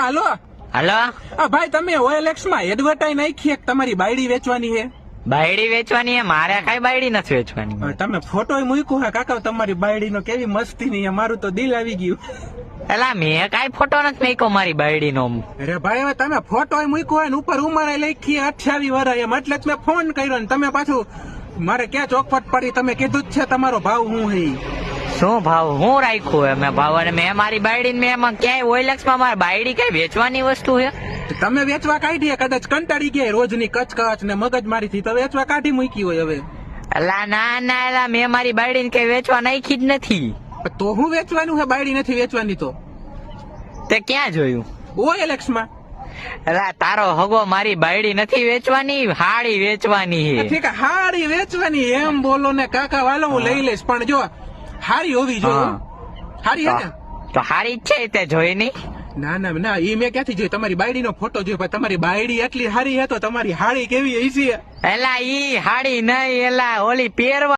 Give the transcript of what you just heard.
Hello hello, ભાઈ તમે OLX માં એડવર્ટાઈઝ નાખી એક તમારી બાયડી વેચવાની છે. બાયડી વેચવાની હે? મારે કઈ બાયડી નથી વેચવાની. તમે ફોટો મૂક્યો હે કાકા તમારી બાયડી નો, કેવી મસ્તી ની, મારું તો દિલ આવી ગયું. એલા મેં કઈ ફોટો નથી મૂક્યો મારી બાયડી નો. અરે ભાઈ હવે તમે ફોટો મૂક્યો હોય ને ઉપર ઉંમર લખી 28 વર્ષ એમ, એટલે જ મેં ફોન કર્યો ને તમે પાછું મારે ક્યાં ચોખવટ પડી, તમે કીધું જ છે તમારો ભાવ હું હે. શું ભાવ હું રાખ્યું હે મેં ભાવ? અને મેં મારી બાયડી મેં એમાં ક્યાંય OLX માં મારી બાયડી કઈ વેચવાની વસ્તુ છે? તમે વેચવા કાઢી, કદાચ કંટાળી ગયા રોજની કચકચ ને મગજમારી થી તો વેચવા કાઢી મૂકી હોય હવે. એલા ના ના, એલા મેં મારી બાયડી કઈ વેચવા નાખી જ નથી. તો હું વેચવાનું હે? બાયડી નથી વેચવાની તો તે ક્યાં જોયું? OLX માં. એલા તારો હગો મારી બાયડી નથી વેચવાની, હાડી વેચવાની છે. ઠીક, હાડી વેચવાની એમ બોલો ને કાકા, વાલો હું લઈ લઈશ, પણ જો હારી હોવી જોઈએ. હારી હે ને? તો હારી જ છે, તે જોઈ નહીં? ના ના ના, ઈ મેં ક્યાંથી જોઈ? તમારી બાયડી નો ફોટો જોયો, પણ તમારી બાયડી એટલી હારી હે તો તમારી હાડી કેવી હશે? એલા ઈ હાડી નહીં, એલા ઓલી પહેરવા